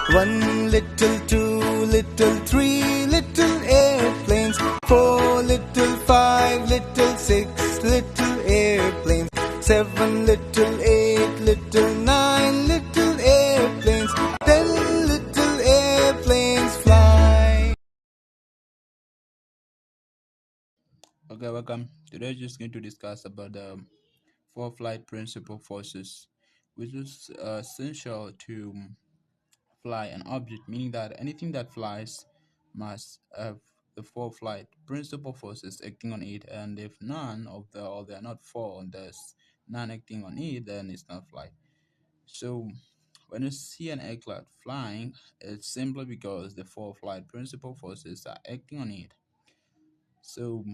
One little, two little, three little airplanes, four little, five little, six little airplanes, seven little, eight little, nine little airplanes, 10 little airplanes fly. Okay, welcome. Today, we're just going to discuss about the four flight principal forces, which is essential to fly an object, meaning that anything that flies must have the four flight principal forces acting on it, and if none of the or there are not four, and there's none acting on it, then it's not flight. So, when you see an aircraft flying, it's simply because the four flight principal forces are acting on it. So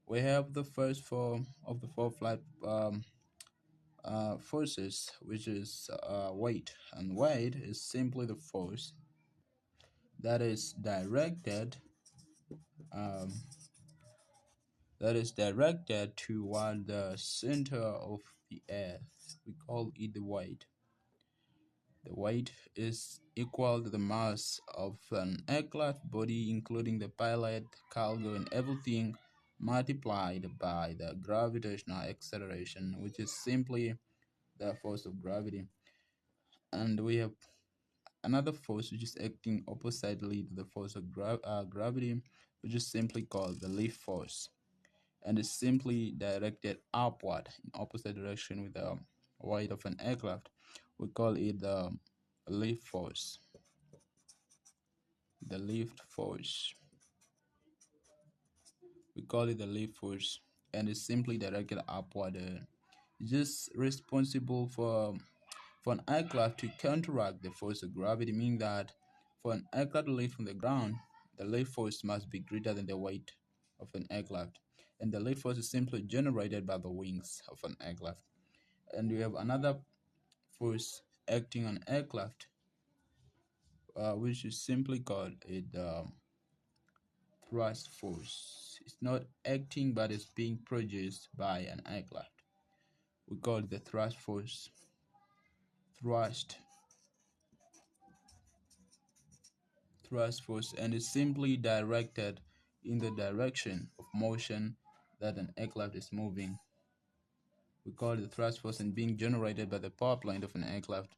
we have the first four of the four flight forces, which is weight, and weight is simply the force that is directed um, toward the center of the earth. We call it the weight. The weight is equal to the mass of an aircraft body, including the pilot, cargo, and everything, multiplied by the gravitational acceleration, which is simply the force of gravity. And we have another force which is acting oppositely to the force of gravity, which is simply called the lift force, and is simply directed upward in opposite direction with the weight of an aircraft. We call it the lift force. The lift force. We call it the lift force, and is simply directed upward. Just responsible for an aircraft to counteract the force of gravity, meaning that for an aircraft to lift from the ground, the lift force must be greater than the weight of an aircraft. And the lift force is simply generated by the wings of an aircraft. And we have another force acting on aircraft, which is simply called the thrust force. It's not acting, but it's being produced by an aircraft. We call it the thrust force. Thrust force, and is simply directed in the direction of motion that an aircraft is moving. We call it the thrust force, and being generated by the power plant of an aircraft.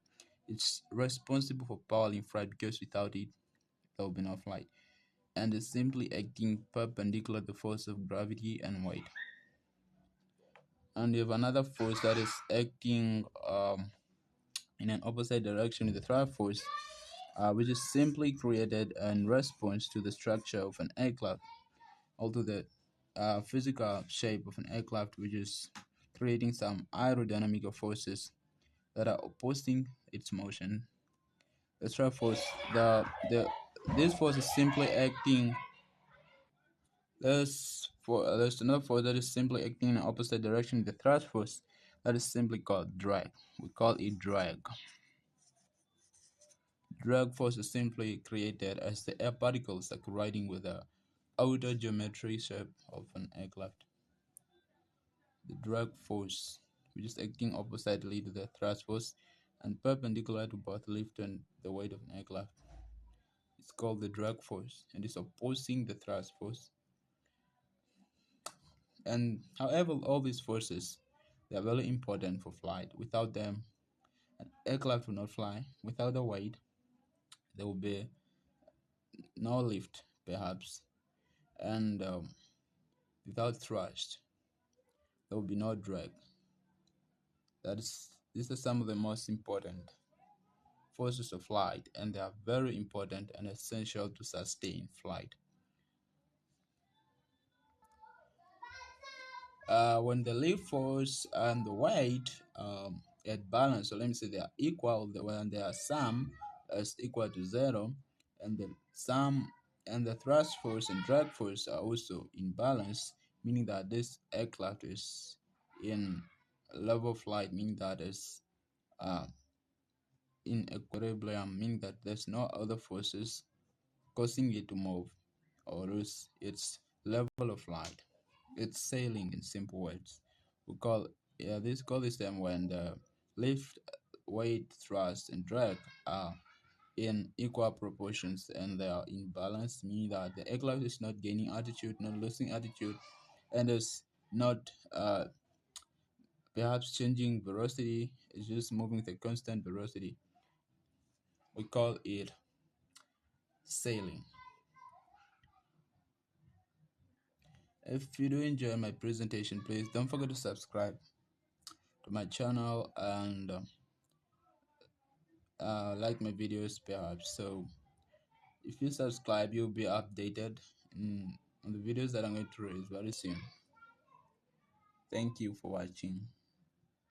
It's responsible for power in flight, because without it there will be no flight, and is simply acting perpendicular to the force of gravity and weight. And you have another force that is acting in an opposite direction with the thrust force, which is simply created in response to the structure of an aircraft, although the physical shape of an aircraft, which is creating some aerodynamic forces that are opposing its motion. The thrust force, this force is simply acting. There's another force that is simply acting in the opposite direction. The thrust force that is simply called drag. We call it drag. Drag force is simply created as the air particles are colliding with the outer geometry shape of an aircraft. The drag force, which is acting oppositely to the thrust force and perpendicular to both lift and the weight of an aircraft. It's called the drag force, and is opposing the thrust force. And however, all these forces, they are very important for flight. Without them, an aircraft will not fly. Without the weight, there will be no lift, perhaps, and without thrust, there will be no drag. These are some of the most important forces of flight, and they are very important and essential to sustain flight. When the lift force and the weight at balance, so let me say they are equal, when they are sum is equal to zero, and the sum and the thrust force and drag force are also in balance, meaning that this aircraft is in level flight, meaning that is uh, in equilibrium, meaning that there's no other forces causing it to move, or else its level of flight. It's sailing in simple words. We call call this time when the lift, weight, thrust, and drag are in equal proportions and they are in balance, meaning that the aircraft is not gaining altitude, not losing altitude, and is not perhaps changing velocity, it's just moving with a constant velocity. We call it sailing. If you do enjoy my presentation, please don't forget to subscribe to my channel and like my videos perhaps. So if you subscribe, you'll be updated on the videos that I'm going to release very soon. Thank you for watching.